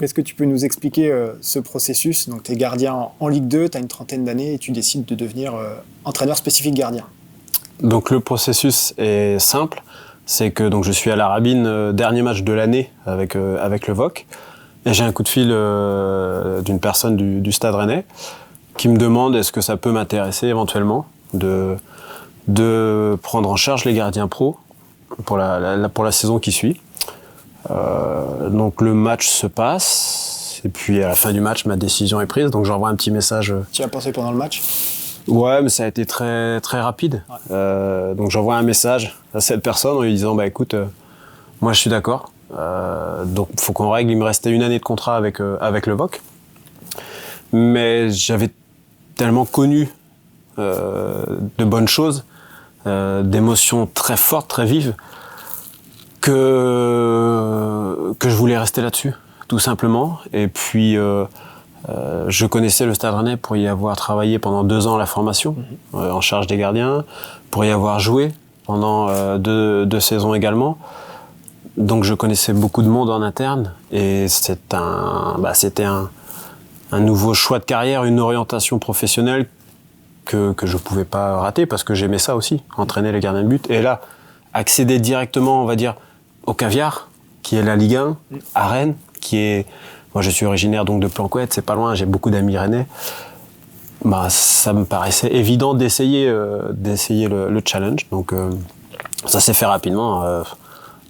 est-ce que tu peux nous expliquer ce processus? Donc, tu es gardien en Ligue 2, tu as une trentaine d'années et tu décides de devenir entraîneur spécifique gardien. Donc, le processus est simple. C'est que donc, je suis à la Rabine, dernier match de l'année avec le VOC. Et j'ai un coup de fil d'une personne du Stade Rennais qui me demande est-ce que ça peut m'intéresser éventuellement de prendre en charge les gardiens pro pour la saison qui suit. Donc le match se passe et puis à la fin du match ma décision est prise, donc j'envoie un petit message. Tu as pensé pendant le match? Ouais, mais ça a été très très rapide. Ouais. Donc j'envoie un message à cette personne en lui disant bah écoute, moi je suis d'accord, donc faut qu'on règle. Il me restait une année de contrat avec le VOC, mais j'avais tellement connu de bonnes choses, d'émotions très fortes, très vives, que je voulais rester là-dessus, tout simplement. Et puis, je connaissais le Stade Rennais pour y avoir travaillé pendant 2 ans à la formation, en charge des gardiens, pour y avoir joué pendant 2 saisons également. Donc, je connaissais beaucoup de monde en interne, et c'était un nouveau choix de carrière, une orientation professionnelle que je pouvais pas rater parce que j'aimais ça aussi, entraîner les gardiens de but. Et là, accéder directement, on va dire, au Caviar, qui est la Ligue 1, à Rennes, qui est... Moi, je suis originaire donc de Plancoët, c'est pas loin, j'ai beaucoup d'amis rennais. Bah, ça me paraissait évident d'essayer le challenge. Donc, ça s'est fait rapidement.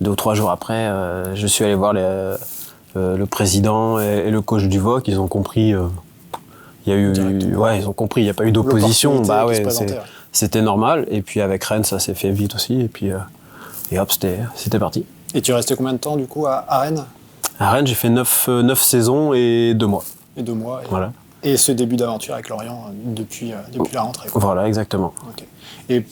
2 ou 3 jours après, je suis allé voir le président et le coach du VOC. Ils ont compris... ils ont compris, il n'y a pas eu d'opposition. Bah ouais, c'était normal. Et puis avec Rennes, ça s'est fait vite aussi. Et puis, et hop, c'était parti. Et tu es resté combien de temps du coup à Rennes? À Rennes, j'ai fait 9 saisons et 2 mois. Et 2 mois. Voilà. Et ce début d'aventure avec Lorient depuis la rentrée. Voilà, exactement. Okay. Et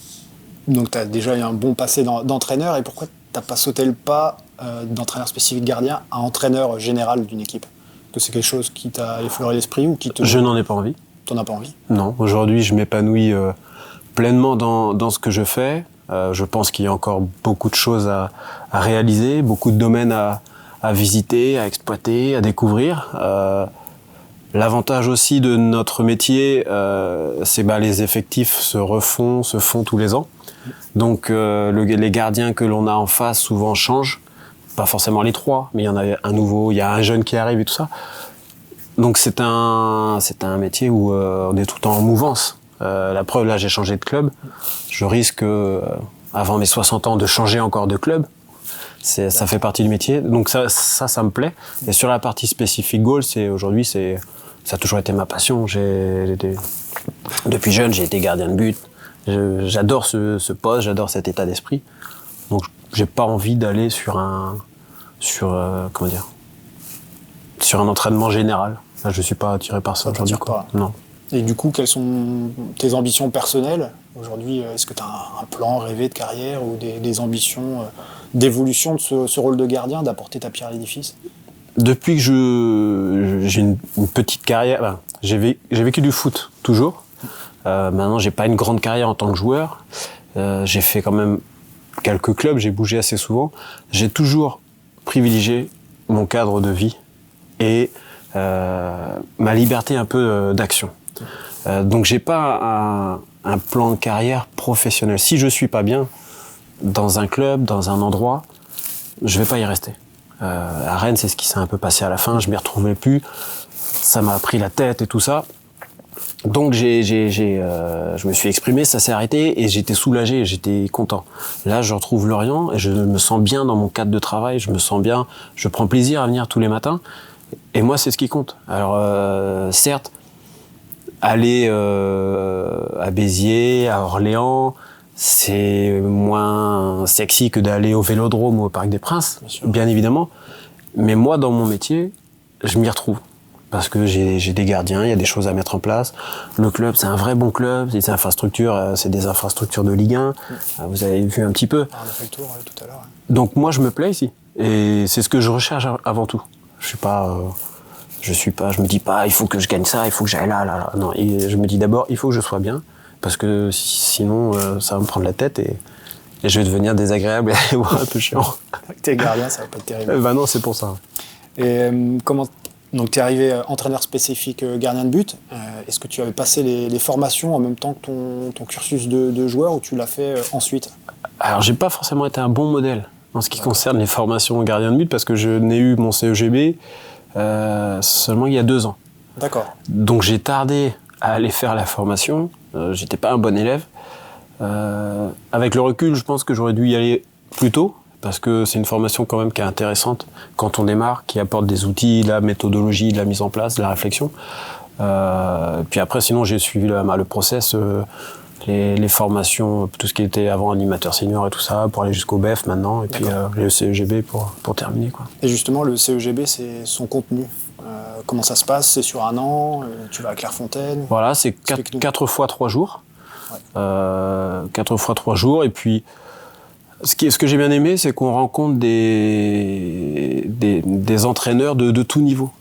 donc tu as déjà eu un bon passé d'entraîneur. Et pourquoi tu n'as pas sauté le pas d'entraîneur spécifique gardien à entraîneur général d'une équipe? Que c'est quelque chose qui t'a effleuré l'esprit ou qui te... Je n'en ai pas envie. T'en as pas envie? Non, aujourd'hui je m'épanouis pleinement dans ce que je fais. Je pense qu'il y a encore beaucoup de choses à réaliser, beaucoup de domaines à visiter, à exploiter, à découvrir. L'avantage aussi de notre métier, c'est les effectifs se font tous les ans. Donc les gardiens que l'on a en face souvent changent. Pas forcément les 3, mais il y en a un nouveau, il y a un jeune qui arrive et tout ça. Donc c'est un métier où on est tout le temps en mouvance. La preuve, là j'ai changé de club. Je risque, avant mes 60 ans, de changer encore de club. Ça fait partie du métier. Donc ça me plaît. Et sur la partie spécifique goal, aujourd'hui, ça a toujours été ma passion. Depuis jeune, j'ai été gardien de but. J'adore ce poste, j'adore cet état d'esprit. Donc j'ai pas envie d'aller sur un entraînement général. Là, je suis pas attiré par ça aujourd'hui. Non. Et du coup, quelles sont tes ambitions personnelles aujourd'hui? Est-ce que tu as un plan rêvé de carrière ou des ambitions d'évolution de ce rôle de gardien, d'apporter ta pierre à l'édifice? Depuis que j'ai une petite carrière, j'ai vécu du foot toujours. Maintenant, j'ai pas une grande carrière en tant que joueur. J'ai fait quand même quelques clubs, j'ai bougé assez souvent. J'ai toujours privilégié mon cadre de vie et ma liberté un peu d'action. Donc j'ai pas un plan de carrière professionnel. Si je suis pas bien dans un club, dans un endroit, je vais pas y rester. À Rennes, c'est ce qui s'est un peu passé à la fin, je m'y retrouvais plus. Ça m'a pris la tête et tout ça. Donc je me suis exprimé, ça s'est arrêté et j'étais soulagé, j'étais content. Là, je retrouve Lorient et je me sens bien dans mon cadre de travail, je me sens bien, je prends plaisir à venir tous les matins. Et moi, c'est ce qui compte. Alors, certes, aller à Béziers, à Orléans, c'est moins sexy que d'aller au Vélodrome ou au Parc des Princes, bien évidemment. Mais moi, dans mon métier, je m'y retrouve. Parce que j'ai des gardiens, il y a des choses à mettre en place. Le club, c'est un vrai bon club. C'est des infrastructures de Ligue 1. Vous avez vu un petit peu. On a fait le tour tout à l'heure. Donc moi, je me plais ici. Et c'est ce que je recherche avant tout. Je me dis pas, il faut que je gagne ça, il faut que j'aille là. Non, et je me dis d'abord, il faut que je sois bien. Parce que sinon, ça va me prendre la tête et je vais devenir désagréable et un peu chiant. Avec tes gardiens, ça va pas être terrible. Non, c'est pour ça. Et comment Donc tu es arrivé entraîneur spécifique gardien de but. Est-ce que tu avais passé les formations en même temps que ton cursus de joueur ou tu l'as fait ensuite? Alors, j'ai pas forcément été un bon modèle en ce qui concerne les formations gardien de but parce que je n'ai eu mon CEGB seulement il y a 2 ans. D'accord. Donc j'ai tardé à aller faire la formation. J'étais pas un bon élève. Avec le recul, je pense que j'aurais dû y aller plus tôt parce que c'est une formation quand même qui est intéressante quand on démarre, qui apporte des outils, de la méthodologie, de la mise en place, de la réflexion. Puis après, sinon, j'ai suivi le process, les formations, tout ce qui était avant animateur senior et tout ça, pour aller jusqu'au BEF maintenant, et puis le CEGB pour terminer, quoi. Et justement, le CEGB, c'est son contenu. Comment ça se passe? C'est sur 1 an? Tu vas à Clairefontaine? Voilà, c'est 4 fois 3 jours. Ouais. 4 fois 3 jours, et puis ce que j'ai bien aimé, c'est qu'on rencontre des entraîneurs de tout niveau.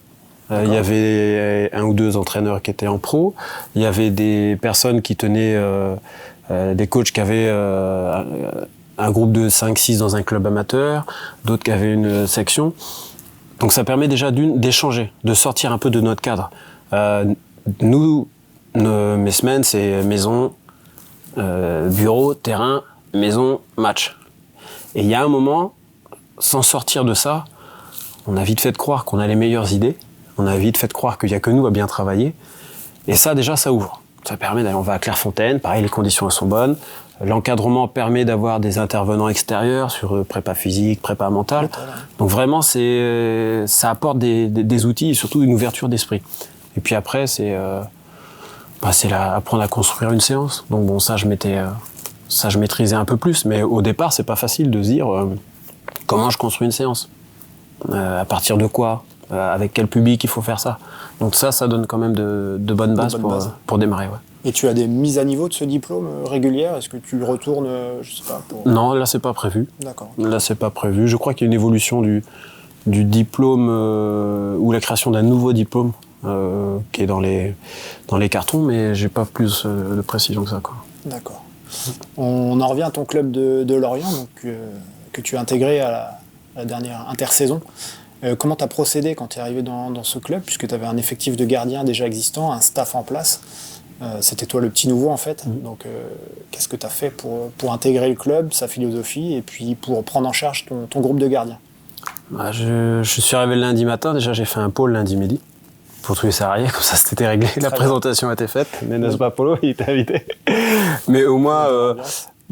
Il y avait 1 ou 2 entraîneurs qui étaient en pro, il y avait des personnes qui tenaient, des coachs qui avaient un groupe de 5-6 dans un club amateur, d'autres qui avaient une section. Donc ça permet déjà d'échanger, de sortir un peu de notre cadre. Mes semaines, c'est maison, bureau, terrain, maison, match. Et il y a un moment, sans sortir de ça, on a vite fait de croire qu'on a les meilleures idées, on a vite fait de croire qu'il n'y a que nous à bien travailler. Et ça, déjà, ça ouvre. Ça permet d'aller, on va à Clairefontaine, pareil, les conditions sont bonnes. L'encadrement permet d'avoir des intervenants extérieurs sur prépa physique, prépa mentale. Donc vraiment, ça apporte des outils et surtout une ouverture d'esprit. Et puis après, c'est apprendre à construire une séance. Donc bon, ça, je maîtrisais un peu plus. Mais au départ, c'est pas facile de se dire comment je construis une séance. À partir de quoi? Avec quel public il faut faire ça? Donc ça donne quand même de bonnes bases pour démarrer. Ouais. Et tu as des mises à niveau de ce diplôme régulières? Est-ce que tu retournes, je sais pas Non, là, c'est pas prévu. D'accord. Là, c'est pas prévu. Je crois qu'il y a une évolution du diplôme ou la création d'un nouveau diplôme qui est dans les cartons, mais j'ai pas plus de précision que ça, quoi. D'accord. On en revient à ton club de Lorient, donc, que tu as intégré à la dernière intersaison. Comment tu as procédé quand tu es arrivé dans ce club, puisque tu avais un effectif de gardiens déjà existant, un staff en place? C'était toi le petit nouveau en fait. Donc qu'est-ce que tu as fait pour intégrer le club, sa philosophie, et puis pour prendre en charge ton groupe de gardiens? Je suis arrivé le lundi matin, déjà j'ai fait un pôle lundi midi pour tous les salariés, comme ça c'était réglé. La présentation a été faite, mais n'est-ce pas Polo, il était invité. Mais au moins,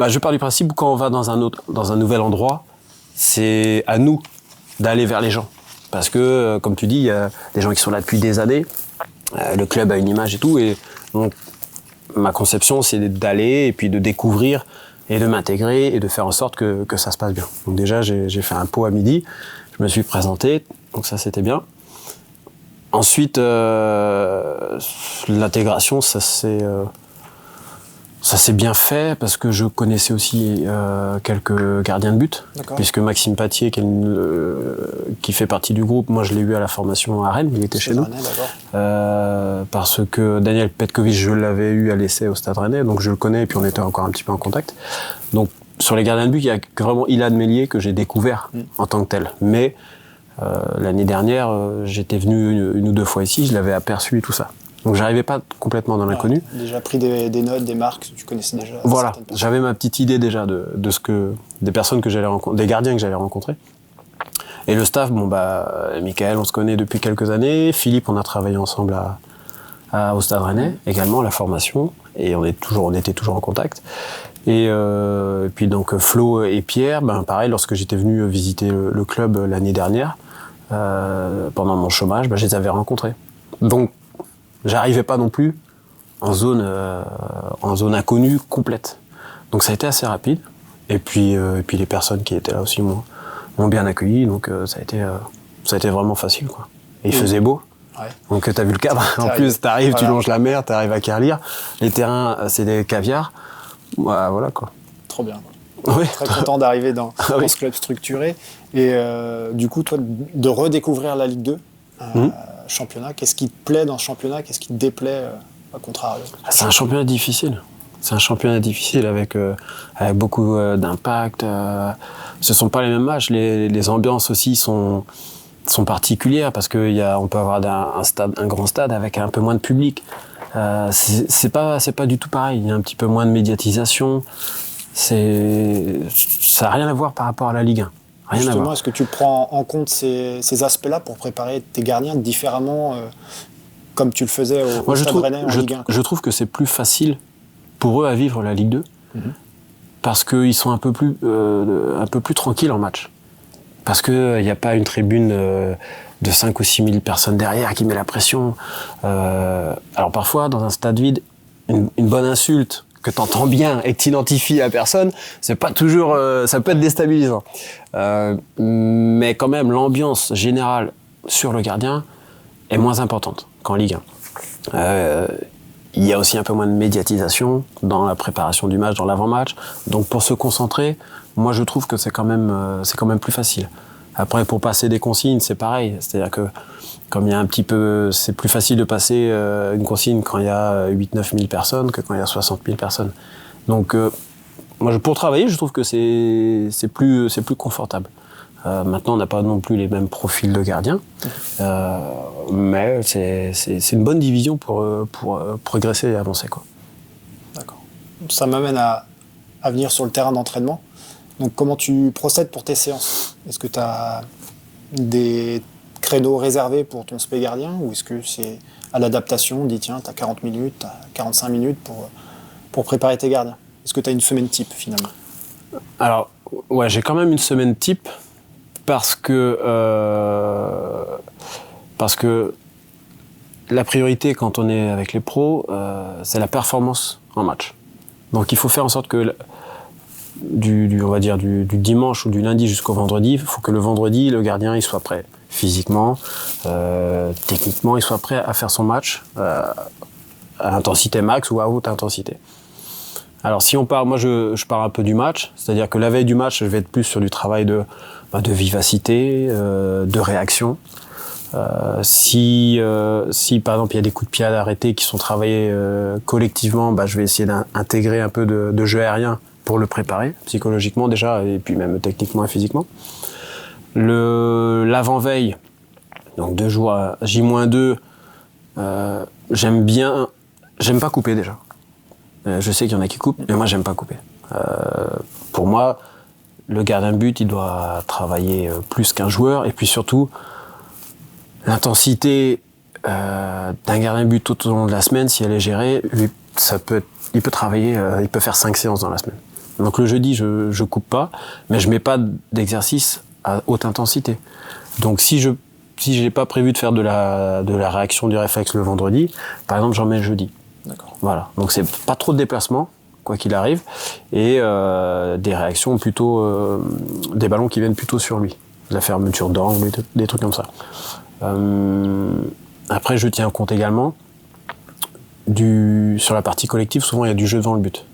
je pars du principe que quand on va dans un nouvel endroit, c'est à nous d'aller vers les gens. Parce que, comme tu dis, il y a des gens qui sont là depuis des années, le club a une image et tout, et donc ma conception c'est d'aller et puis de découvrir et de m'intégrer et de faire en sorte que ça se passe bien. Donc déjà j'ai fait un pot à midi, je me suis présenté, donc ça c'était bien. Ensuite l'intégration ça s'est bien fait parce que je connaissais aussi quelques gardiens de but. D'accord. Puisque Maxime Patier, qui fait partie du groupe, moi je l'ai eu à la formation à Rennes, il était chez nous. Parce que Daniel Petkovic, je l'avais eu à l'essai au Stade Rennais, donc je le connais et puis on était encore un petit peu en contact. Donc sur les gardiens de but, il y a vraiment Ilan Mélier que j'ai découvert en tant que tel. Mais l'année dernière, j'étais venu une ou 2 fois ici, je l'avais aperçu et tout ça. Donc j'arrivais pas complètement dans l'inconnu. Déjà pris des notes, des marques, tu connaissais déjà. Voilà, j'avais ma petite idée déjà des personnes que j'allais rencontrer, des gardiens que j'allais rencontrer. Et le staff, Michael, on se connaît depuis quelques années. Philippe, on a travaillé ensemble au Stade Rennais, également à la formation, et on était toujours en contact. Et puis donc Flo et Pierre, pareil, lorsque j'étais venu visiter le club l'année dernière, pendant mon chômage, je les avais rencontrés. Donc j'arrivais pas non plus en zone inconnue complète. Donc ça a été assez rapide. Et puis les personnes qui étaient là aussi m'ont bien accueilli. Donc ça a été vraiment facile, quoi. Et il faisait beau. Ouais. Donc t'as vu le cadre. En plus t'arrives, tu longes la mer, t'arrives à Kerlire. Les terrains, c'est des caviars. Voilà, quoi. Trop bien. Oui. Très content d'arriver dans ce club structuré. Et du coup, toi, de redécouvrir la Ligue 2. Championnat, qu'est-ce qui te plaît dans ce championnat, qu'est-ce qui te déplaît à contrario? C'est un championnat difficile. C'est un championnat difficile avec beaucoup d'impact. Ce sont pas les mêmes matchs. Les ambiances aussi sont sont particulières parce qu'on peut avoir un grand stade avec un peu moins de public. C'est pas du tout pareil. Il y a un petit peu moins de médiatisation. Ça n'a rien à voir par rapport à la Ligue 1. Rien à Justement, voir. est-ce que tu prends en compte ces aspects-là pour préparer tes gardiens différemment, comme tu le faisais au Stade Rennais en Ligue 1 ? Je trouve que c'est plus facile pour eux à vivre la Ligue 2 parce qu'ils sont un peu plus tranquilles en match. Parce qu'il n'y a pas une tribune de 5 ou 6 000 personnes derrière qui met la pression. Alors parfois, dans un stade vide, une bonne insulte que tu entends bien et que tu identifies à personne, c'est pas toujours, ça peut être déstabilisant. Mais quand même, l'ambiance générale sur le gardien est moins importante qu'en Ligue 1. Il y a aussi un peu moins de médiatisation dans la préparation du match, dans l'avant-match. Donc pour se concentrer, moi je trouve que c'est quand même plus facile. Après, pour passer des consignes, c'est pareil. C'est-à-dire que comme il y a un petit peu, c'est plus facile de passer une consigne quand il y a 8-9 000 personnes que quand il y a 60 000 personnes. Donc moi, pour travailler, je trouve que c'est plus confortable. Maintenant, on n'a pas non plus les mêmes profils de gardiens, mais c'est une bonne division pour progresser et avancer, quoi. D'accord. Ça m'amène à venir sur le terrain d'entraînement. Donc, comment tu procèdes pour tes séances ? Est-ce que tu as des créneaux réservés pour ton spé gardien ou est-ce que c'est à l'adaptation ? On dit tiens, tu as 40 minutes, tu as 45 minutes pour préparer tes gardiens. Est-ce que tu as une semaine type finalement ? Alors, ouais, j'ai quand même une semaine type parce que la priorité quand on est avec les pros, c'est la performance en match. Donc il faut faire en sorte que on va dire du dimanche ou du lundi jusqu'au vendredi, il faut que le vendredi, le gardien il soit prêt physiquement, techniquement, il soit prêt à faire son match à intensité max ou à haute intensité. Alors si on part, moi je pars un peu du match, c'est-à-dire que la veille du match, je vais être plus sur du travail de vivacité, de réaction. Si par exemple il y a des coups de pied à arrêter qui sont travaillés collectivement, je vais essayer d'intégrer un peu de jeu aérien pour le préparer, psychologiquement déjà, et puis même techniquement et physiquement. L'avant-veille, donc 2 jours à J-2, j'aime pas couper déjà. Je sais qu'il y en a qui coupent, mais moi j'aime pas couper. Pour moi, le gardien de but, il doit travailler plus qu'un joueur, et puis surtout, l'intensité d'un gardien de but tout au long de la semaine, si elle est gérée, il peut travailler, il peut faire 5 séances dans la semaine. Donc le jeudi, je coupe pas, mais je mets pas d'exercice à haute intensité. Donc si j'ai pas prévu de faire de la réaction du réflexe le vendredi, par exemple, j'en mets le jeudi. D'accord. Voilà. Donc c'est pas trop de déplacements, quoi qu'il arrive, et des réactions plutôt, des ballons qui viennent plutôt sur lui, de la fermeture d'angle, des trucs comme ça. Après, je tiens compte également sur la partie collective, souvent il y a du jeu devant le but.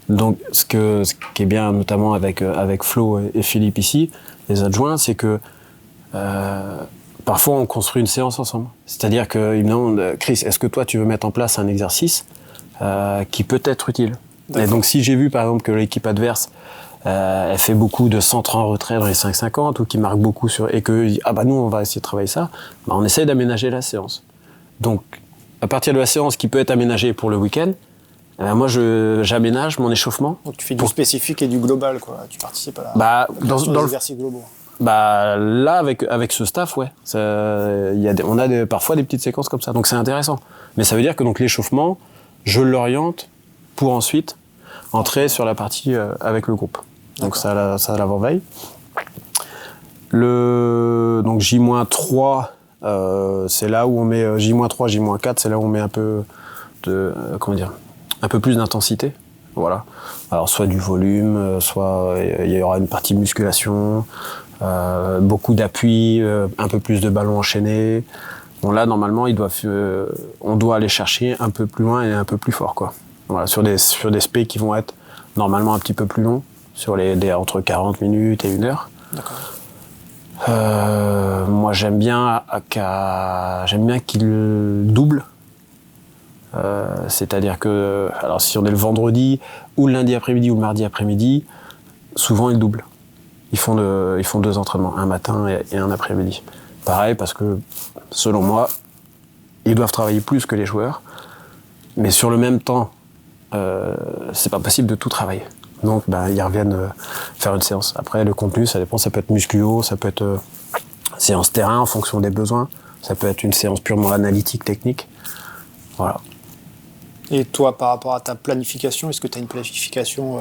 Donc ce qui est bien, notamment avec Flo et Philippe ici, les adjoints, c'est que parfois on construit une séance ensemble. C'est-à-dire qu'ils me demandent, Chris, est-ce que toi tu veux mettre en place un exercice qui peut être utile ? D'accord. Et donc si j'ai vu par exemple que l'équipe adverse elle fait beaucoup de centres en retrait dans les 5,50 ou qui marque beaucoup et que nous on va essayer de travailler ça, on essaye d'aménager la séance. Donc à partir de la séance qui peut être aménagée pour le week-end, moi j'aménage mon échauffement. Donc tu fais du spécifique et du global, quoi. Tu participes à la création des exercices globaux. Là avec ce staff, ouais, on a parfois des petites séquences comme ça, donc c'est intéressant. Mais ça veut dire que donc l'échauffement, je l'oriente pour ensuite entrer sur la partie avec le groupe. Donc ça à l'avant-veille. Donc J-3, c'est là où on met J-3, J-4, c'est là où on met un peu un peu plus d'intensité. Voilà. Alors soit du volume, soit il y aura une partie musculation, beaucoup d'appui, un peu plus de ballons enchaînés. Bon là normalement on doit aller chercher un peu plus loin et un peu plus fort, quoi. Voilà, sur des spé qui vont être normalement un petit peu plus longs, sur entre 40 minutes et 1 heure. D'accord. Moi j'aime bien qu'il double. C'est-à-dire que, alors si on est le vendredi, ou le lundi après-midi, ou le mardi après-midi, souvent ils doublent. Ils font 2 entraînements, un matin et un après-midi. Pareil, parce que, selon moi, ils doivent travailler plus que les joueurs, mais sur le même temps, c'est pas possible de tout travailler. Donc, ils reviennent faire une séance. Après, le contenu, ça dépend, ça peut être musculo, ça peut être séance terrain en fonction des besoins, ça peut être une séance purement analytique, technique. Voilà. Et toi, par rapport à ta planification, est-ce que tu as une planification,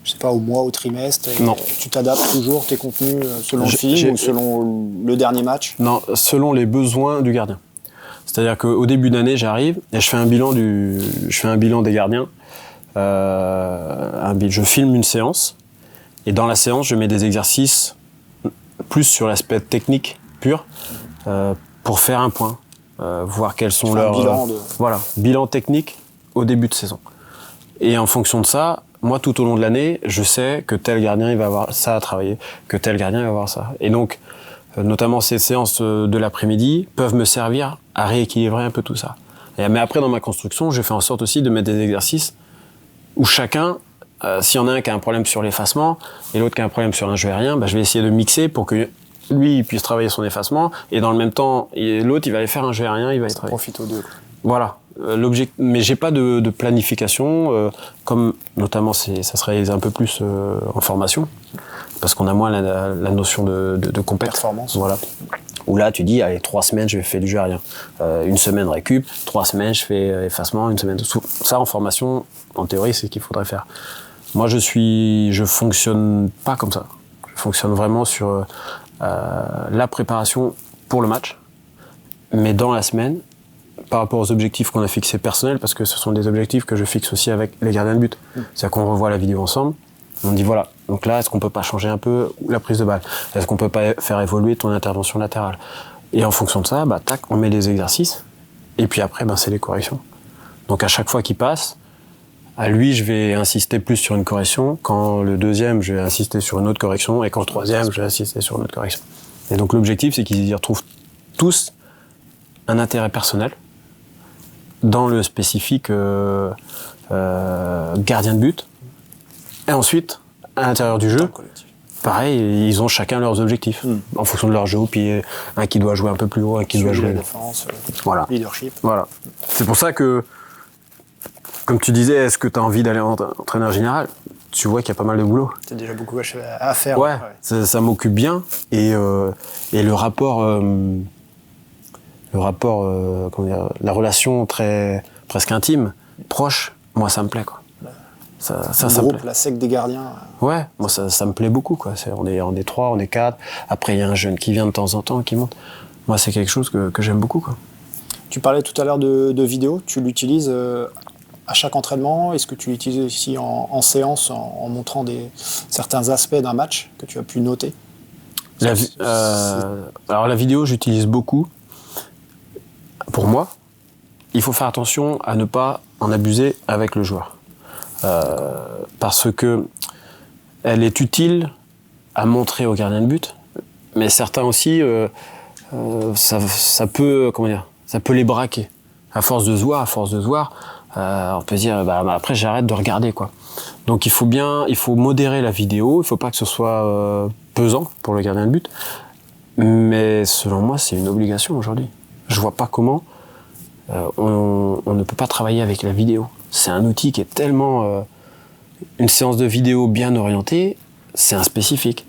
je sais pas, au mois, au trimestre? Non. Tu t'adaptes toujours tes contenus selon le film ou selon le dernier match? Non, selon les besoins du gardien. C'est-à-dire qu'au début d'année, j'arrive et je fais un bilan des gardiens. Je filme une séance et dans la séance, je mets des exercices plus sur l'aspect technique pur pour faire un point, voir quels sont leurs bilan technique au début de saison. Et en fonction de ça, moi, tout au long de l'année, je sais que tel gardien il va avoir ça à travailler, que tel gardien il va avoir ça. Et donc, notamment ces séances de l'après-midi peuvent me servir à rééquilibrer un peu tout ça. Mais après, dans ma construction, je fais en sorte aussi de mettre des exercices où chacun, s'il y en a un qui a un problème sur l'effacement et l'autre qui a un problème sur un jeu aérien, je vais essayer de mixer pour que lui il puisse travailler son effacement et dans le même temps, l'autre il va aller faire un jeu aérien, il va y travailler. Profite aux deux. Voilà. Mais j'ai pas de planification, comme notamment ça se réalise un peu plus en formation, parce qu'on a moins la notion de compète. Performance. Voilà. Où là, tu dis, allez, 3 semaines, je fais du jeu aérien. 1 semaine récup, 3 semaines, je fais effacement, 1 semaine. Ça, en formation, en théorie, c'est ce qu'il faudrait faire. Moi, je fonctionne pas comme ça. Je fonctionne vraiment sur la préparation pour le match, mais dans la semaine, par rapport aux objectifs qu'on a fixés personnels, parce que ce sont des objectifs que je fixe aussi avec les gardiens de but. C'est-à-dire qu'on revoit la vidéo ensemble, on dit voilà, donc là, est-ce qu'on peut pas changer un peu la prise de balle? Est-ce qu'on peut pas faire évoluer ton intervention latérale? Et en fonction de ça, tac, on met les exercices, et puis après, c'est les corrections. Donc à chaque fois qu'il passe, à lui, je vais insister plus sur une correction, quand le deuxième, je vais insister sur une autre correction, et quand le troisième, je vais insister sur une autre correction. Et donc l'objectif, c'est qu'ils y retrouvent tous un intérêt personnel, dans le spécifique gardien de but. Et ensuite, à l'intérieur du jeu, pareil, ils ont chacun leurs objectifs, en fonction de leur jeu. Puis un qui doit jouer un peu plus haut, un qui doit jouer... la défense, voilà. Leadership. Voilà. C'est pour ça que, comme tu disais, est-ce que tu as envie d'aller entraîneur général? Tu vois qu'il y a pas mal de boulot. Tu as déjà beaucoup à faire. Ouais, ça m'occupe bien. Et le rapport... la relation presque intime, proche, moi ça me plaît quoi. Ça me plaît. La sec des gardiens. Ouais, moi ça me plaît beaucoup quoi. On est 3, on est 4. Après il y a un jeune qui vient de temps en temps, qui monte. Moi c'est quelque chose que j'aime beaucoup quoi. Tu parlais tout à l'heure de vidéo. Tu l'utilises à chaque entraînement. Est-ce que tu l'utilises aussi en séance, en montrant certains aspects d'un match que tu as pu noter? Alors la vidéo j'utilise beaucoup. Pour moi, il faut faire attention à ne pas en abuser avec le joueur. Parce que elle est utile à montrer au gardien de but, mais certains aussi, ça peut les braquer. À force de se voir, on peut se dire, après j'arrête de regarder quoi. Donc il faut modérer la vidéo, il faut pas que ce soit pesant pour le gardien de but, mais selon moi c'est une obligation aujourd'hui. Je vois pas comment on ne peut pas travailler avec la vidéo. C'est un outil qui est tellement... une séance de vidéo bien orientée, c'est un spécifique.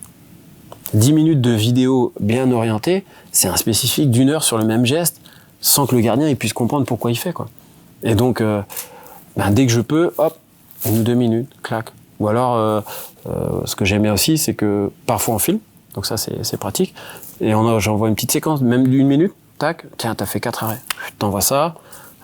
10 minutes de vidéo bien orientée, c'est un spécifique d'1 heure sur le même geste, sans que le gardien il puisse comprendre pourquoi il fait quoi. Et donc, dès que je peux, hop, 1 ou 2 minutes, clac. Ou alors, ce que j'aimais aussi, c'est que parfois on filme, donc ça c'est pratique, et j'envoie une petite séquence, même d'1 minute, tac, tiens, t'as fait 4 arrêts. T'envoies ça.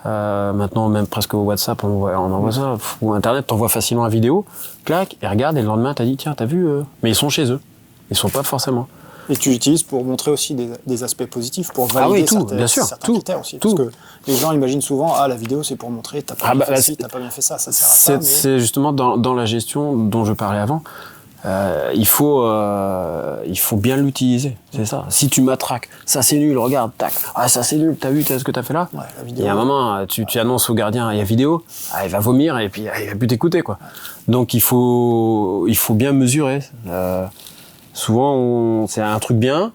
Maintenant, même presque au WhatsApp, on envoie ça. Ou Internet, t'envoies facilement la vidéo, clac, et regarde, et le lendemain, t'as dit, tiens, t'as vu Mais ils sont chez eux. Ils sont pas forcément. Et tu l'utilises pour montrer aussi des aspects positifs, pour valider certains critères aussi. Parce que les gens imaginent souvent, la vidéo, c'est pour montrer, t'as pas bien fait ci, t'as pas bien fait ça sert à ça. C'est justement dans la gestion dont je parlais avant. Il faut bien l'utiliser, c'est ça. Si tu matraques, ça c'est nul, regarde, tac, ça c'est nul, t'as vu ce que t'as fait là? La vidéo, il y a un moment, tu annonces au gardien, il y a vidéo, il va vomir et puis il va plus t'écouter quoi. Donc il faut bien mesurer. Souvent c'est un truc bien,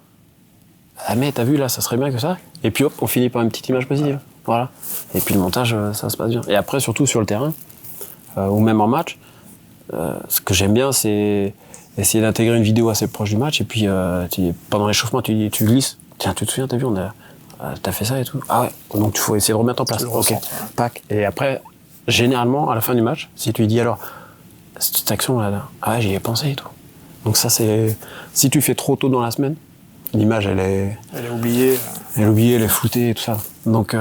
ah mais t'as vu là, ça serait bien que ça. Et puis hop, on finit par une petite image positive. Voilà. Et puis le montage, ça se passe bien. Et après, surtout sur le terrain, ou même en match, ce que j'aime bien, c'est essayer d'intégrer une vidéo assez proche du match. Et puis pendant l'échauffement, tu glisses. Tiens, tu te souviens, t'as vu, t'as fait ça et tout. Ah ouais. Donc il faut essayer de remettre en place. Ok. Pack. Et après, généralement, à la fin du match, si tu lui dis alors, cette action là, ah ouais, j'y ai pensé et tout. Donc ça, c'est si tu fais trop tôt dans la semaine, l'image, elle est oubliée. Elle est oubliée, elle est floutée et tout ça. Donc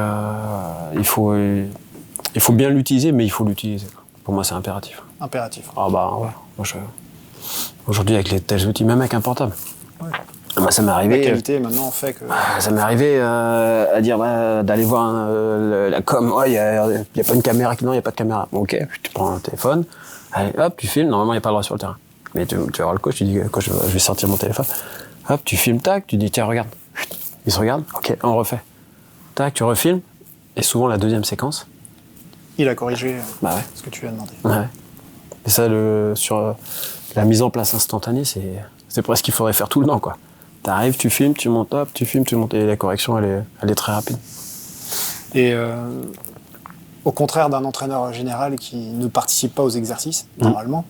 il faut bien l'utiliser, mais il faut l'utiliser. Pour moi, c'est impératif. Impératif. Ah bah ouais. Aujourd'hui, avec les tels outils, même avec un portable. Ouais. Bah, ça m'est arrivé. La qualité maintenant fait que. Ça m'est arrivé à dire d'aller voir la com. Ouais, il y a pas une caméra. Non, il y a pas de caméra. Bon, ok, tu prends un téléphone. Allez, hop, tu filmes. Normalement, il n'y a pas le droit sur le terrain. Mais tu vas voir le coach. Tu dis, coach, je vais sortir mon téléphone. Hop, tu filmes, tac. Tu dis, tiens, regarde. Il se regarde. Ok, on refait. Tac, tu refilmes. Et souvent, la deuxième séquence. Il a corrigé bah ouais. ce que tu lui as demandé. Ouais. Et ça, sur la mise en place instantanée, c'est presque ce qu'il faudrait faire tout le temps, quoi. T'arrives, tu filmes, tu montes, hop, tu filmes, tu montes, et la correction, elle est très rapide. Et au contraire d'un entraîneur général qui ne participe pas aux exercices, normalement,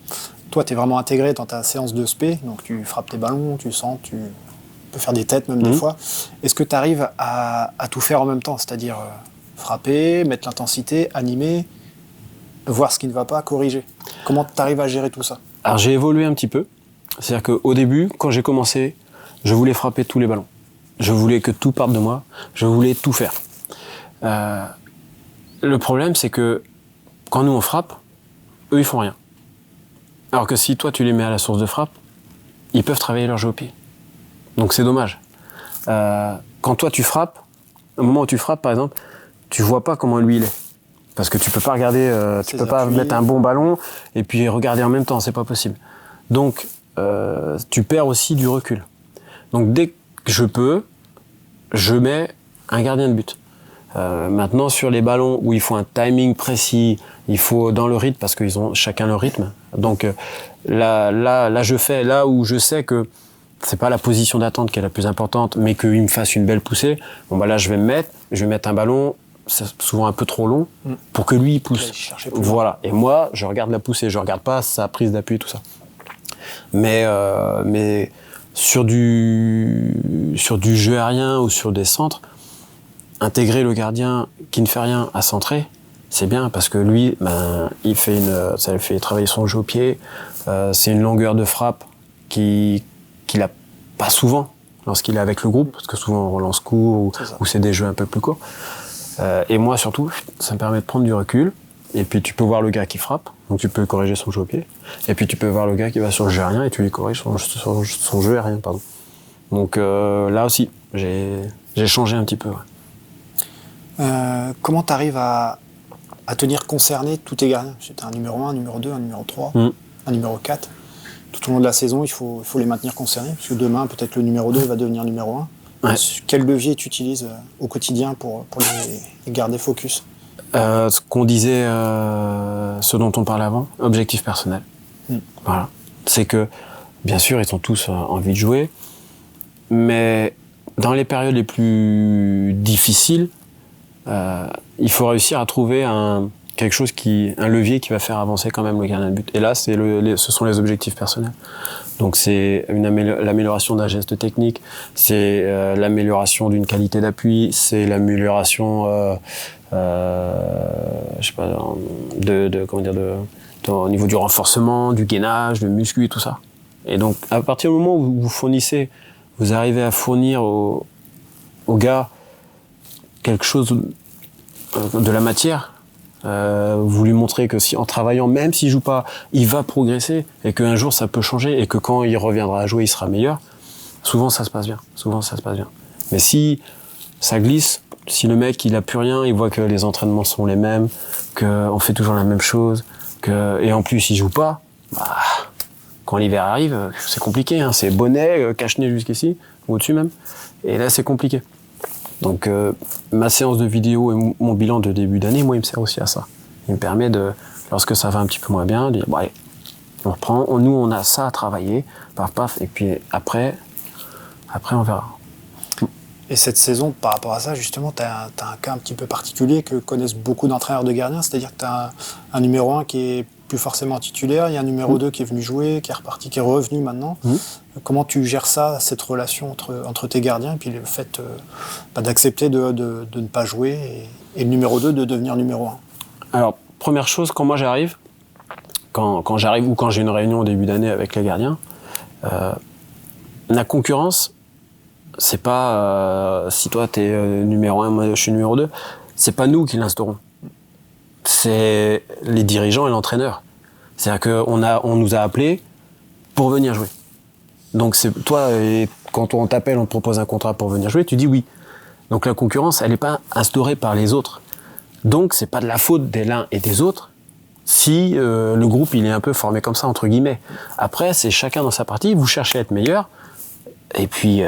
toi, tu es vraiment intégré dans ta séance de spé, donc tu frappes tes ballons, tu sens, tu peux faire des têtes même des fois. Est-ce que tu arrives à tout faire en même temps, c'est-à-dire frapper, mettre l'intensité, animer, voir ce qui ne va pas, corriger? Comment tu arrives à gérer tout ça? Alors j'ai évolué un petit peu, c'est-à-dire qu'au début, quand j'ai commencé, je voulais frapper tous les ballons. Je voulais que tout parte de moi. Je voulais tout faire. Le problème, c'est que quand nous on frappe, eux ils font rien. Alors que si toi tu les mets à la source de frappe, ils peuvent travailler leur jeu au pied. Donc c'est dommage. Quand toi tu frappes, au moment où tu frappes par exemple, tu vois pas comment lui il est. Parce que tu peux pas regarder, tu peux pas mettre un bon ballon et puis regarder en même temps, c'est pas possible. Donc tu perds aussi du recul. Donc dès que je peux, je mets un gardien de but. Maintenant sur les ballons où il faut un timing précis, il faut dans le rythme parce qu'ils ont chacun leur rythme. Donc là je fais là où je sais que c'est pas la position d'attente qui est la plus importante, mais qu'il me fasse une belle poussée. Bon bah là je vais mettre un ballon, c'est souvent un peu trop long pour que lui il pousse. Voilà. Et moi je regarde la poussée, je regarde pas sa prise d'appui tout ça. Mais sur du jeu aérien ou sur des centres, intégrer le gardien qui ne fait rien à centrer, c'est bien parce que lui, ça lui fait travailler son jeu au pied. C'est une longueur de frappe qu'il a pas souvent lorsqu'il est avec le groupe, parce que souvent on relance court ou c'est des jeux un peu plus courts. Et moi surtout, ça me permet de prendre du recul. Et puis tu peux voir le gars qui frappe, donc tu peux corriger son jeu au pied. Et puis tu peux voir le gars qui va sur le jeu aérien et tu lui corriges son jeu aérien, pardon. Donc là aussi, j'ai changé un petit peu. Ouais. Comment tu arrives à tenir concerné tous tes gardiens? C'est un numéro 1, un numéro 2, un numéro 3, un numéro 4. Tout au long de la saison, il faut les maintenir concernés, parce que demain, peut-être le numéro 2 va devenir numéro 1. Ouais. Quel levier tu utilises au quotidien pour les garder focus? Ce qu'on disait, ce dont on parlait avant, objectif personnel. Voilà. C'est que, bien sûr, ils ont tous envie de jouer, mais dans les périodes les plus difficiles, il faut réussir à trouver un levier qui va faire avancer quand même le gardien de but. Et là, ce sont les objectifs personnels. Donc c'est l'amélioration d'un geste technique, c'est l'amélioration d'une qualité d'appui, c'est l'amélioration je sais pas, au niveau du renforcement, du gainage, du muscu et tout ça. Et donc, à partir du moment où vous arrivez à fournir au gars quelque chose de la matière, vous lui montrez que en travaillant, même s'il joue pas, il va progresser et qu'un jour ça peut changer et que quand il reviendra à jouer, il sera meilleur. Souvent ça se passe bien. Mais si ça glisse, si le mec il a plus rien, il voit que les entraînements sont les mêmes, qu'on fait toujours la même chose, et en plus il joue pas, quand l'hiver arrive, c'est compliqué, hein, c'est bonnet, cache-nez jusqu'ici, ou au-dessus même, et là c'est compliqué. Donc ma séance de vidéo et mon bilan de début d'année, moi il me sert aussi à ça. Il me permet lorsque ça va un petit peu moins bien, de dire allez, on reprend, nous on a ça à travailler, paf paf, et puis après on verra. Et cette saison, par rapport à ça, justement, tu as un cas un petit peu particulier que connaissent beaucoup d'entraîneurs de gardiens, c'est-à-dire que tu as un numéro 1 qui est plus forcément titulaire, il y a un numéro 2 qui est venu jouer, qui est reparti, qui est revenu maintenant. Comment tu gères ça, cette relation entre tes gardiens, et puis le fait d'accepter de ne pas jouer, et le numéro 2 de devenir numéro 1? Alors, première chose, quand moi j'arrive, quand j'arrive ou quand j'ai une réunion au début d'année avec les gardiens, la concurrence, c'est pas si toi t'es numéro 1, moi je suis numéro 2, c'est pas nous qui l'instaurons. C'est les dirigeants et l'entraîneur. C'est-à-dire qu'on nous a appelés pour venir jouer. Donc c'est toi, et quand on t'appelle, on te propose un contrat pour venir jouer, tu dis oui. Donc la concurrence, elle n'est pas instaurée par les autres. Donc c'est pas de la faute des l'un et des autres si le groupe il est un peu formé comme ça, entre guillemets. Après, c'est chacun dans sa partie, vous cherchez à être meilleur, et puis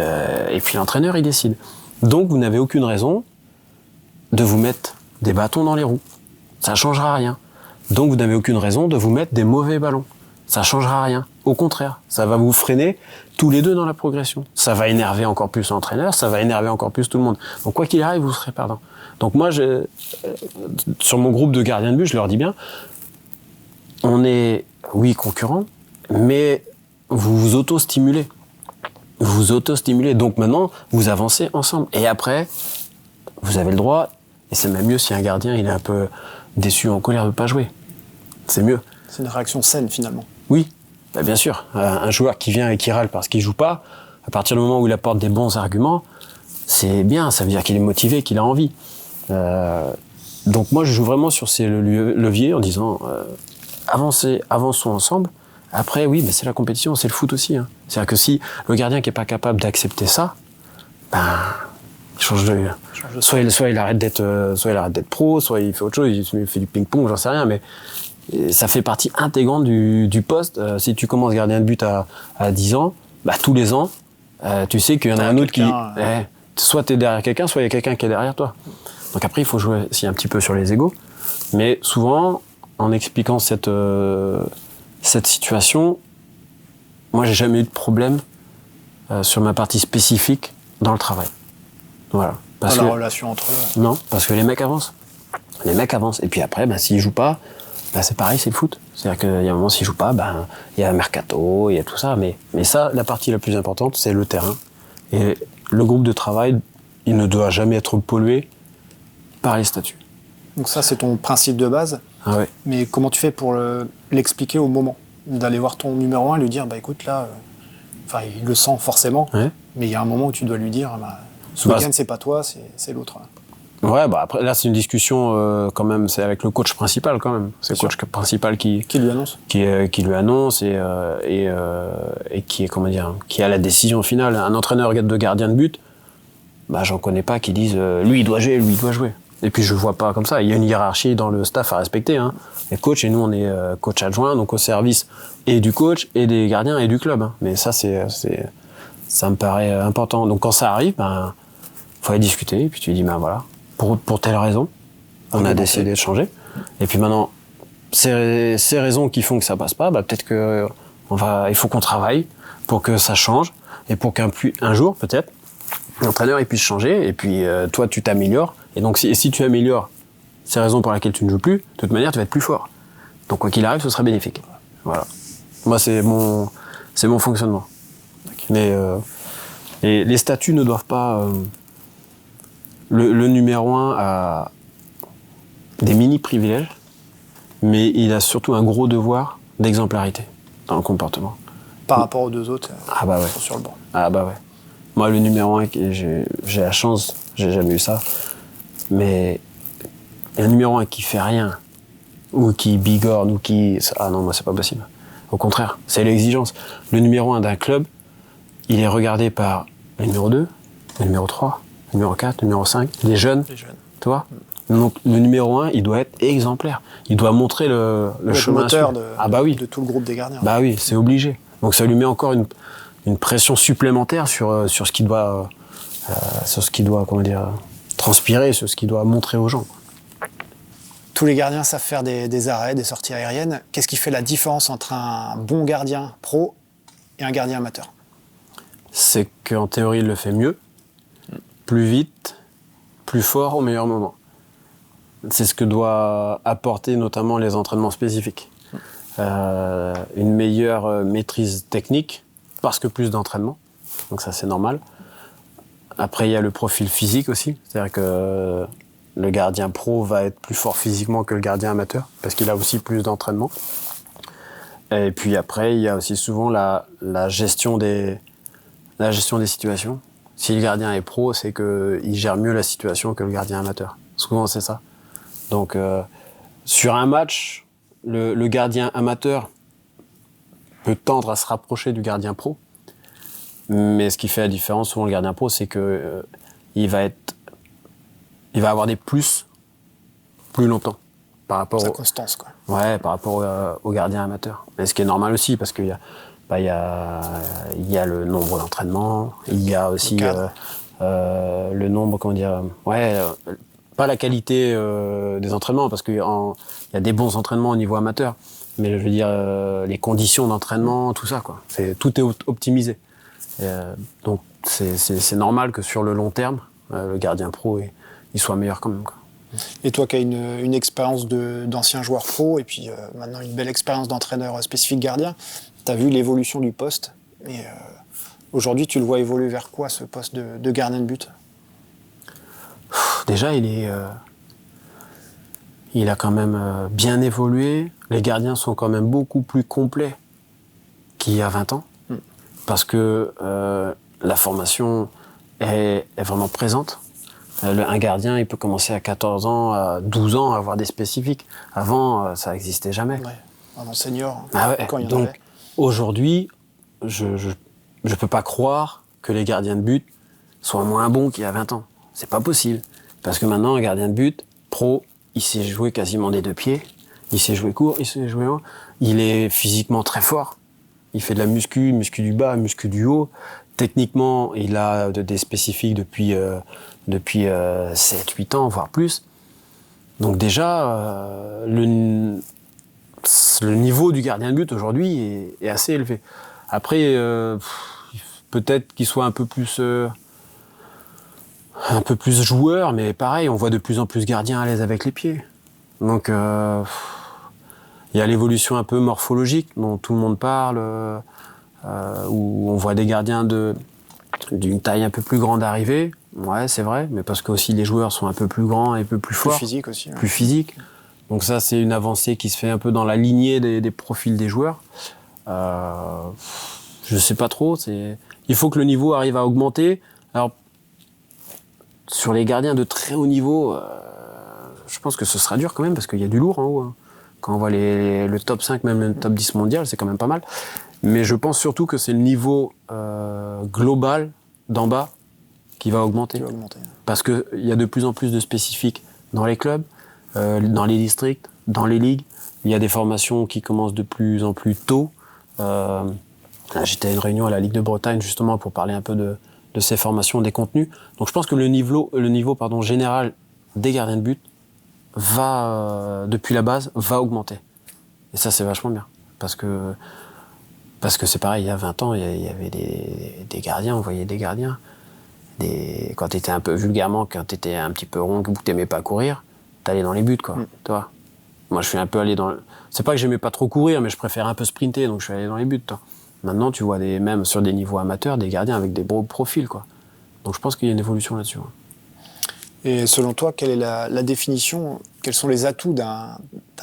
l'entraîneur il décide. Donc vous n'avez aucune raison de vous mettre des bâtons dans les roues. Ça ne changera rien. Donc vous n'avez aucune raison de vous mettre des mauvais ballons. Ça ne changera rien. Au contraire, ça va vous freiner tous les deux dans la progression. Ça va énerver encore plus l'entraîneur, ça va énerver encore plus tout le monde. Donc quoi qu'il arrive, vous serez perdant. Donc moi, sur mon groupe de gardiens de but, je leur dis bien, on est, oui, concurrents, mais vous vous auto-stimulez. Vous vous auto-stimulez. Donc maintenant, vous avancez ensemble. Et après, vous avez le droit, et c'est même mieux si un gardien il est un peu déçu, en colère de ne pas jouer. C'est mieux. C'est une réaction saine, finalement. Oui, bah bien sûr. Un joueur qui vient et qui râle parce qu'il joue pas, à partir du moment où il apporte des bons arguments, c'est bien, ça veut dire qu'il est motivé, qu'il a envie. Donc moi, je joue vraiment sur ces leviers en disant avançons ensemble. Après, oui, mais c'est la compétition, c'est le foot aussi. Hein. C'est-à-dire que si le gardien qui est pas capable d'accepter ça, ben, il change de... Soit il arrête d'être pro, soit il fait autre chose, il fait du ping-pong, j'en sais rien, mais ça fait partie intégrante du poste. Si tu commences gardien de but à 10 ans, bah, tous les ans, tu sais qu'il y en a un autre qui... soit tu es derrière quelqu'un, soit il y a quelqu'un qui est derrière toi. Donc après, il faut jouer aussi un petit peu sur les égos. Mais souvent, en expliquant cette situation, moi, j'ai jamais eu de problème sur ma partie spécifique dans le travail. Voilà. Parce la relation entre eux. Non, parce que les mecs avancent. Les mecs avancent. Et puis après, ben, s'ils jouent pas, ben, c'est pareil, c'est le foot. C'est-à-dire qu'il y a un moment, s'ils jouent pas, ben, il y a un mercato, il y a tout ça. Mais ça, la partie la plus importante, c'est le terrain. Et le groupe de travail, il ne doit jamais être pollué par les statuts. Donc ça, c'est ton principe de base. Ah ouais. Mais comment tu fais pour l'expliquer au moment d'aller voir ton numéro 1 et lui dire, bah écoute, là, il le sent forcément, ouais. Mais il y a un moment où tu dois lui dire, bah, ce week-end, c'est pas toi, c'est l'autre. Ouais, bah après, là, c'est une discussion quand même, c'est avec le coach principal quand même. C'est le coach principal qui lui annonce. Qui lui annonce et qui est, comment dire, qui a la décision finale. Un entraîneur de gardien de but, bah, j'en connais pas qui disent lui, il doit jouer, lui, il doit jouer. Et puis, je vois pas comme ça. Il y a une hiérarchie dans le staff à respecter, hein. Les coachs, et nous, on est coach adjoint, donc au service et du coach, et des gardiens, et du club, hein. Mais ça, ça me paraît important. Donc, quand ça arrive, ben, faut aller discuter, et puis tu dis, ben voilà, pour telle raison, on a décidé de changer. Et puis maintenant, ces raisons qui font que ça passe pas, bah, peut-être que il faut qu'on travaille pour que ça change, et pour qu'un jour, peut-être, l'entraîneur il puisse changer, et puis toi, tu t'améliores. Et donc, si tu améliores ces raisons pour lesquelles tu ne joues plus, de toute manière, tu vas être plus fort. Donc, quoi qu'il arrive, ce sera bénéfique. Voilà. Moi, c'est mon fonctionnement. Mais les statuts ne doivent pas... Le numéro 1 a des mini-privilèges, mais il a surtout un gros devoir d'exemplarité dans le comportement. Par rapport aux deux autres qui sont sur le banc. Ah bah ouais. Moi, le numéro 1, j'ai la chance, j'ai jamais eu ça, mais un numéro 1 qui fait rien, ou qui bigorne, ou qui... Ah non, moi, c'est pas possible. Au contraire, c'est l'exigence. Le numéro 1 d'un club, il est regardé par le numéro 2, le numéro 3, le numéro 4, le numéro 5, les jeunes. Tu vois ? Donc, le numéro 1, il doit être exemplaire. Il doit montrer le chemin. Moteur de tout le groupe des gardiens. Bah oui, c'est obligé. Donc, ça lui met encore une pression supplémentaire sur ce qu'il doit, comment dire, transpirer, sur ce qu'il doit montrer aux gens. Tous les gardiens savent faire des arrêts, des sorties aériennes. Qu'est-ce qui fait la différence entre un bon gardien pro et un gardien amateur ? C'est qu'en théorie, il le fait mieux. plus vite, plus fort au meilleur moment. C'est ce que doit apporter notamment les entraînements spécifiques. Une meilleure maîtrise technique, parce que plus d'entraînement, donc ça c'est normal. Après il y a le profil physique aussi, c'est-à-dire que le gardien pro va être plus fort physiquement que le gardien amateur, parce qu'il a aussi plus d'entraînement. Et puis après il y a aussi souvent la gestion des situations. Si le gardien est pro, c'est qu'il gère mieux la situation que le gardien amateur. Souvent c'est ça. Donc sur un match, le gardien amateur peut tendre à se rapprocher du gardien pro, mais ce qui fait la différence souvent le gardien pro, c'est que il va avoir des plus longtemps par rapport sa constance, quoi. Ouais, par rapport au gardien amateur. Mais ce qui est normal aussi, parce qu'il y a le nombre d'entraînements, il y a aussi le nombre, pas la qualité des entraînements, parce qu'il y a des bons entraînements au niveau amateur, mais je veux dire les conditions d'entraînement, tout ça, quoi. Tout est optimisé. Donc c'est normal que sur le long terme, le gardien pro il soit meilleur quand même, quoi. Et toi qui as une expérience d'ancien joueur pro et puis maintenant une belle expérience d'entraîneur spécifique gardien, tu as vu l'évolution du poste. Et aujourd'hui, tu le vois évoluer vers quoi, ce poste de gardien de but ? Déjà, il a quand même bien évolué. Les gardiens sont quand même beaucoup plus complets qu'il y a 20 ans. Parce que la formation est vraiment présente. Un gardien, il peut commencer à 14 ans, à 12 ans, à avoir des spécifiques. Avant, ça n'existait jamais. Ouais, avant senior, quand il y en avait. Donc, aujourd'hui, je ne peux pas croire que les gardiens de but soient moins bons qu'il y a 20 ans. C'est pas possible. Parce que maintenant, un gardien de but, pro, il sait jouer quasiment des deux pieds. Il sait jouer court, il sait jouer haut. Il est physiquement très fort. Il fait de la muscu du bas, muscu du haut. Techniquement, il a des spécifiques depuis 7-8 ans, voire plus. Donc déjà, le niveau du gardien de but aujourd'hui est assez élevé. Après, peut-être qu'il soit un peu plus joueur, mais pareil, on voit de plus en plus gardiens à l'aise avec les pieds. Donc, il y a l'évolution un peu morphologique dont tout le monde parle, où on voit des gardiens d'une taille un peu plus grande arriver. Ouais, c'est vrai, mais parce que aussi les joueurs sont un peu plus grands et un peu plus forts. Plus physique aussi. Plus physique. Donc ça, c'est une avancée qui se fait un peu dans la lignée des profils des joueurs. Je sais pas trop. Il faut que le niveau arrive à augmenter. Alors, sur les gardiens de très haut niveau, je pense que ce sera dur quand même, parce qu'il y a du lourd en haut, hein. Quand on voit le top 5, même le top 10 mondial, c'est quand même pas mal. Mais je pense surtout que c'est le niveau global d'en bas qui va augmenter. Parce qu'il y a de plus en plus de spécifiques dans les clubs, dans les districts, dans les ligues. Il y a des formations qui commencent de plus en plus tôt. J'étais à une réunion à la Ligue de Bretagne justement pour parler un peu de ces formations, des contenus. Donc je pense que le niveau général des gardiens de but depuis la base, va augmenter. Et ça, c'est vachement bien. Parce que c'est pareil, il y a 20 ans, il y avait des gardiens, on voyait des gardiens. Quand t'étais un peu vulgairement, quand t'étais un petit peu rond, que t'aimais pas courir, t'allais dans les buts, quoi. Toi. Moi, je suis un peu allé dans... C'est pas que j'aimais pas trop courir, mais je préfère un peu sprinter, donc je suis allé dans les buts, toi. Maintenant, tu vois même sur des niveaux amateurs, des gardiens avec des beaux profils, quoi. Donc je pense qu'il y a une évolution là-dessus. Et selon toi, quelle est la définition, quels sont les atouts d'un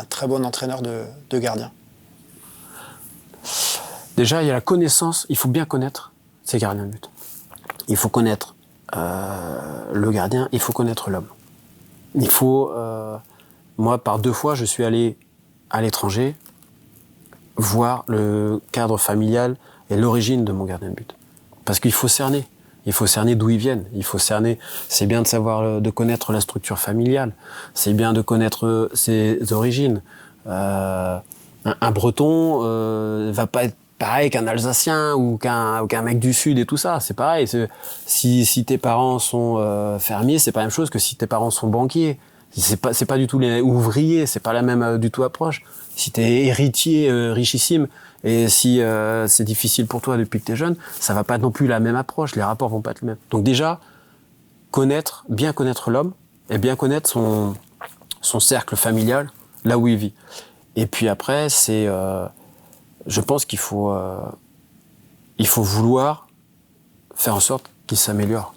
très bon entraîneur de gardien ? Déjà, il y a la connaissance, il faut bien connaître ses gardiens de but. Il faut connaître le gardien, il faut connaître l'homme. Il faut... moi, par 2 fois, je suis allé à l'étranger voir le cadre familial et l'origine de mon gardien de but. Parce qu'il faut cerner. Il faut cerner d'où ils viennent. Il faut cerner. C'est bien de connaître la structure familiale. C'est bien de connaître ses origines. Un Breton va pas être pareil qu'un Alsacien ou qu'un mec du Sud et tout ça. C'est pareil. Si tes parents sont fermiers, c'est pas la même chose que si tes parents sont banquiers. C'est pas du tout les ouvriers. C'est pas la même du tout approche. Si t'es héritier richissime et si c'est difficile pour toi depuis que t'es jeune, ça va pas non plus la même approche. Les rapports vont pas être les mêmes. Donc déjà, bien connaître l'homme et bien connaître son cercle familial, là où il vit. Et puis après, je pense qu'il faut vouloir faire en sorte qu'il s'améliore.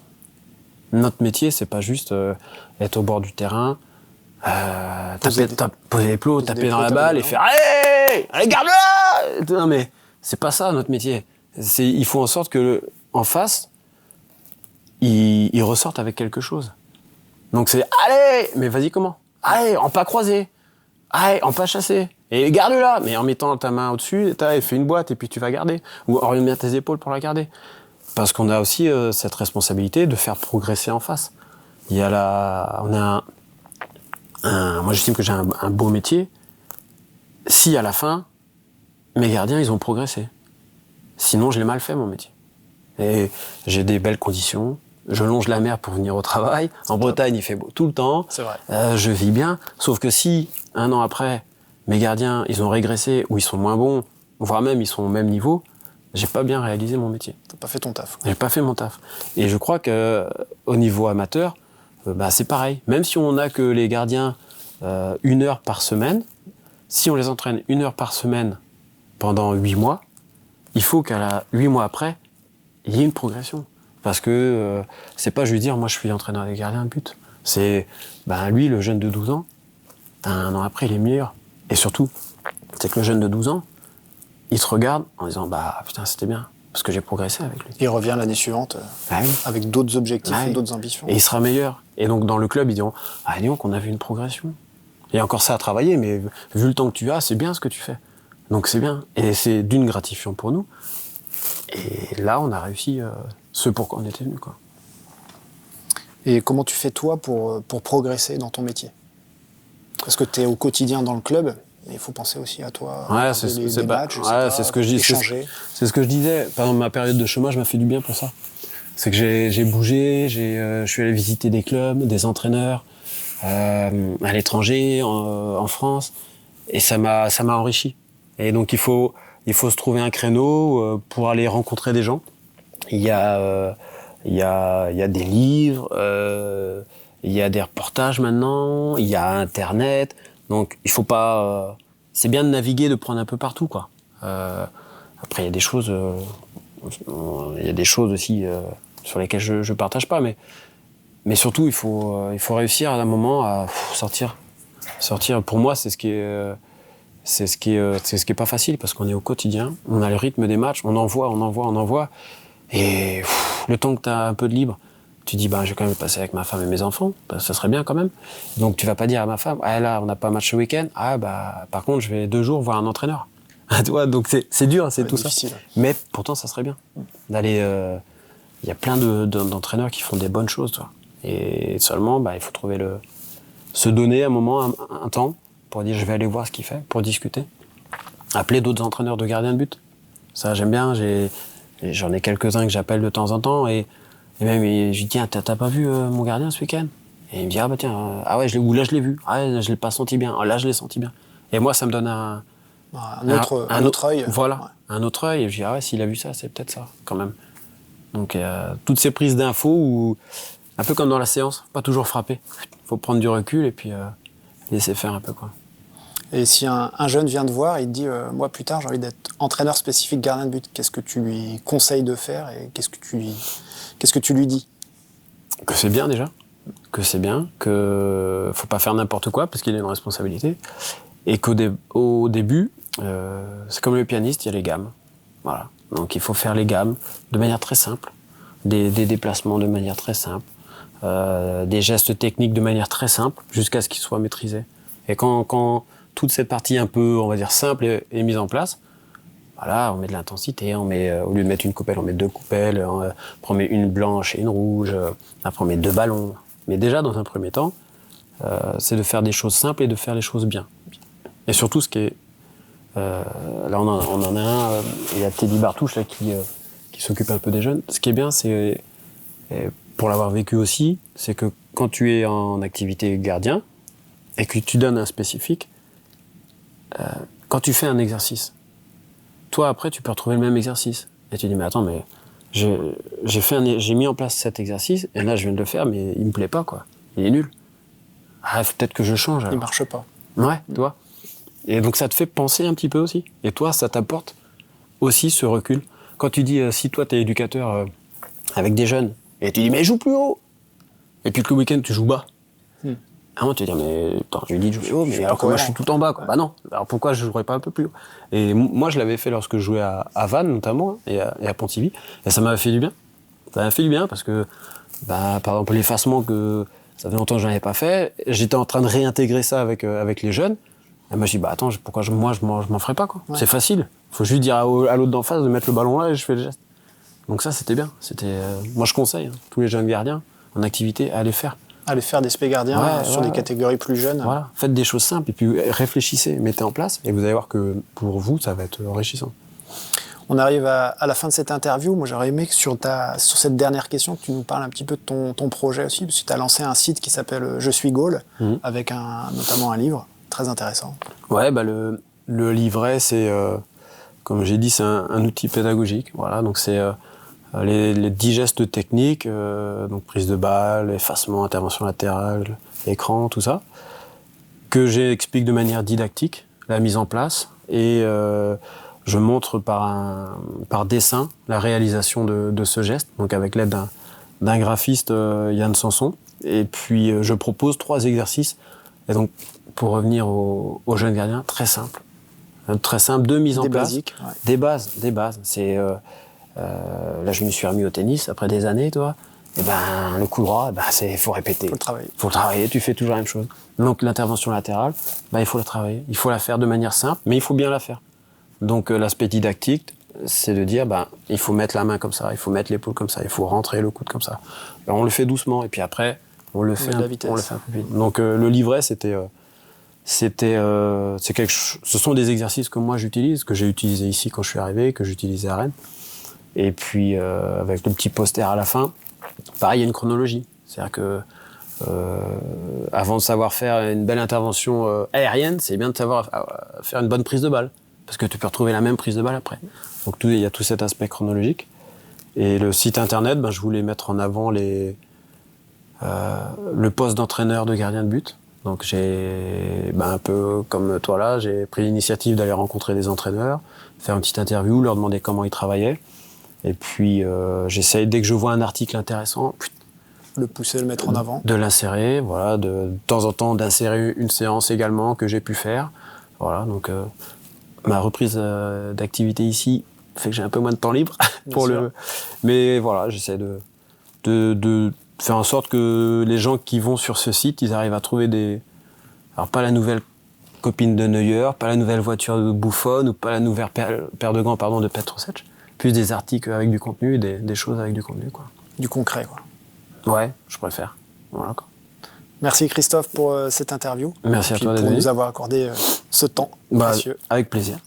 Notre métier, c'est pas juste être au bord du terrain, poser les plots, taper dans la balle et faire « Allez, garde-la !» Non mais c'est pas ça notre métier. Il faut en sorte que en face, il ressorte avec quelque chose. Donc c'est « Allez !» Mais vas-y, comment ? « Allez, en pas croisé !»« Allez, en pas chassé !» Et garde-la, mais en mettant ta main au-dessus, fais une boîte et puis tu vas garder. Ou oriente bien tes épaules pour la garder. Parce qu'on a aussi cette responsabilité de faire progresser en face. Moi j'estime que j'ai un beau métier. Si à la fin, mes gardiens, ils ont progressé. Sinon, je l'ai mal fait, mon métier. Et j'ai des belles conditions. Je longe la mer pour venir au travail. En Bretagne, il fait beau tout le temps. C'est vrai. Je vis bien. Sauf que si, 1 an après, mes gardiens, ils ont régressé ou ils sont moins bons, voire même ils sont au même niveau, j'ai pas bien réalisé mon métier. T'as pas fait ton taf. J'ai pas fait mon taf. Et je crois que au niveau amateur, c'est pareil. Même si on n'a que les gardiens 1 heure par semaine, si on les entraîne 1 heure par semaine pendant 8 mois, il faut 8 mois après, il y ait une progression. Parce que c'est pas, je vais dire, moi je suis entraîneur des gardiens de but. C'est, lui, le jeune de 12 ans, 1 an après, il est meilleur. Et surtout, c'est que le jeune de 12 ans, il se regarde en disant, putain, c'était bien, parce que j'ai progressé avec lui. Il revient l'année suivante avec d'autres objectifs et d'autres ambitions. Et il sera meilleur. Et donc, dans le club, ils diront, dis donc, on a vu une progression. Il y a encore ça à travailler, mais vu le temps que tu as, c'est bien ce que tu fais. Donc, c'est bien. Et c'est d'une gratifiant pour nous. Et là, on a réussi ce pourquoi on était venus, quoi. Et comment tu fais, toi, pour progresser dans ton métier ? Parce que tu es au quotidien dans le club, mais il faut penser aussi à toi, c'est ce que je dis. Échanger. C'est ce que je disais. Pendant ma période de chômage m'a fait du bien pour ça. C'est que j'ai bougé, je suis allé visiter des clubs, des entraîneurs, à l'étranger, en France, et ça m'a enrichi. Et donc il faut se trouver un créneau pour aller rencontrer des gens. Il y a des livres, il y a des reportages maintenant, il y a Internet. Donc il faut pas. C'est bien de naviguer, de prendre un peu partout, quoi. Après il y a des choses aussi sur lesquelles je partage pas, mais surtout il faut réussir à un moment à sortir. Pour moi c'est ce qui est pas facile parce qu'on est au quotidien, on a le rythme des matchs, on envoie. Et le temps que tu as un peu de libre, tu dis, je vais quand même passer avec ma femme et mes enfants, ça serait bien quand même. Donc tu vas pas dire à ma femme, là, on n'a pas match ce week-end, par contre, je vais 2 jours voir un entraîneur. Tu vois, donc c'est dur, c'est tout difficile. Ça. Mais pourtant, ça serait bien d'aller. Il y a plein d'entraîneurs qui font des bonnes choses, toi. Et seulement, il faut trouver se donner un moment, un temps, pour dire, je vais aller voir ce qu'il fait, pour discuter. Appeler d'autres entraîneurs de gardiens de but. Ça, j'aime bien, j'en ai quelques-uns que j'appelle de temps en temps et même je lui dis t'as pas vu mon gardien ce week-end? Et il me dit là je l'ai vu, je l'ai pas senti bien, là je l'ai senti bien. Et moi ça me donne un autre œil. Voilà, ouais. Un autre œil et je dis s'il a vu ça c'est peut-être ça quand même. Donc toutes ces prises d'infos où un peu comme dans la séance, pas toujours frapper. Faut prendre du recul et puis laisser faire un peu quoi. Et si un jeune vient te voir et il te dit moi plus tard j'ai envie d'être entraîneur spécifique gardien de but, qu'est-ce que tu lui conseilles de faire et qu'est-ce que tu lui dis? Que c'est bien déjà, que faut pas faire n'importe quoi parce qu'il a une responsabilité et qu'au début c'est comme le pianiste, il y a les gammes. Voilà. Donc il faut faire les gammes de manière très simple, des déplacements de manière très simple, des gestes techniques de manière très simple jusqu'à ce qu'ils soient maîtrisés. Et quand toute cette partie un peu, on va dire, simple est mise en place, on met de l'intensité, au lieu de mettre une coupelle, on met 2 coupelles, on met une blanche et une rouge, après on met 2 ballons. Mais déjà, dans un premier temps, c'est de faire des choses simples et de faire les choses bien. Et surtout, ce qui est... là, on en a un, il y a Teddy Bartouche là, qui s'occupe un peu des jeunes. Ce qui est bien, c'est, pour l'avoir vécu aussi, c'est que quand tu es en activité gardien, et que tu donnes un spécifique, quand tu fais un exercice, toi après tu peux retrouver le même exercice. Et tu dis mais attends, mais j'ai mis en place cet exercice, et là, je viens de le faire, mais il me plaît pas, quoi. Il est nul. Ah, faut peut-être que je change, alors. Il marche pas. Ouais, tu vois. Et donc, ça te fait penser un petit peu aussi. Et toi, ça t'apporte aussi ce recul. Quand tu dis, si toi, t'es éducateur avec des jeunes, et tu dis, mais joue plus haut. Et puis que le week-end, tu joues bas. À un moment, tu vas dire, mais attends, je lui ai dit de jouer haut, mais alors que moi, je suis tout en bas, quoi. Bah non. Alors pourquoi je jouerais pas un peu plus haut? Et moi, je l'avais fait lorsque je jouais à Vannes, notamment, hein, et à Pontivy. Et ça m'avait fait du bien. Ça m'a fait du bien parce que, bah, par exemple, l'effacement que ça fait longtemps que je n'avais pas fait, j'étais en train de réintégrer ça avec les jeunes. Et moi, je dis, bah attends, pourquoi je m'en ferais pas, quoi. Ouais. C'est facile. Faut juste dire à l'autre d'en face de mettre le ballon là et je fais le geste. Donc ça, c'était bien. Moi, je conseille, hein, tous les jeunes gardiens en activité à aller faire. Aller faire des spé gardiens sur des catégories plus jeunes. Voilà, faites des choses simples et puis réfléchissez, mettez en place et vous allez voir que pour vous, ça va être enrichissant. On arrive à la fin de cette interview. Moi, j'aurais aimé que sur cette dernière question, que tu nous parles un petit peu de ton projet aussi, parce que tu as lancé un site qui s'appelle Je suis Gaulle, avec notamment un livre très intéressant. Ouais, bah le livret, c'est, comme j'ai dit, c'est un outil pédagogique. Voilà, donc c'est les 10 gestes techniques, donc prise de balle, effacement, intervention latérale, écran, tout ça, que j'explique de manière didactique, la mise en place, et je montre par dessin la réalisation de ce geste, donc avec l'aide d'un graphiste, Yann Sanson. Et puis je propose 3 exercices, et donc pour revenir aux jeunes gardiens, très simple, de mise en place, basiques, ouais. Des bases. C'est là, je me suis remis au tennis après des années, toi. Et ben, le coup droit, faut répéter. Faut le travailler. Tu fais toujours la même chose. Donc, l'intervention latérale, il faut la travailler. Il faut la faire de manière simple, mais il faut bien la faire. Donc, l'aspect didactique, c'est de dire, il faut mettre la main comme ça, il faut mettre l'épaule comme ça, il faut rentrer le coude comme ça. On le fait doucement, et puis après, on le fait un peu plus vite. Donc, le livret, ce sont des exercices que moi j'utilise, que j'ai utilisé ici quand je suis arrivé, que j'utilisais à Rennes. Et puis, avec le petit poster à la fin, pareil, il y a une chronologie. C'est-à-dire que, avant de savoir faire une belle intervention aérienne, c'est bien de savoir faire une bonne prise de balle. Parce que tu peux retrouver la même prise de balle après. Donc, il y a tout cet aspect chronologique. Et le site internet, je voulais mettre en avant le poste d'entraîneur de gardien de but. Donc, j'ai, un peu comme toi là, j'ai pris l'initiative d'aller rencontrer des entraîneurs, faire une petite interview, leur demander comment ils travaillaient. Et puis, j'essaye, dès que je vois un article intéressant, le pousser, le mettre en avant. De l'insérer, voilà, de temps en temps d'insérer une séance également que j'ai pu faire. Voilà, donc ma reprise d'activité ici fait que j'ai un peu moins de temps libre mais voilà, j'essaie de faire en sorte que les gens qui vont sur ce site, ils arrivent à trouver alors pas la nouvelle copine de Neuer, pas la nouvelle voiture de Buffon, ou pas la nouvelle paire de gants, de Petrovic, plus des articles avec du contenu et des choses avec du contenu, quoi. Du concret, quoi. Ouais, je préfère. Voilà, quoi. Merci Christophe pour cette interview. Merci à toi, pour nous avoir accordé ce temps précieux. Avec plaisir.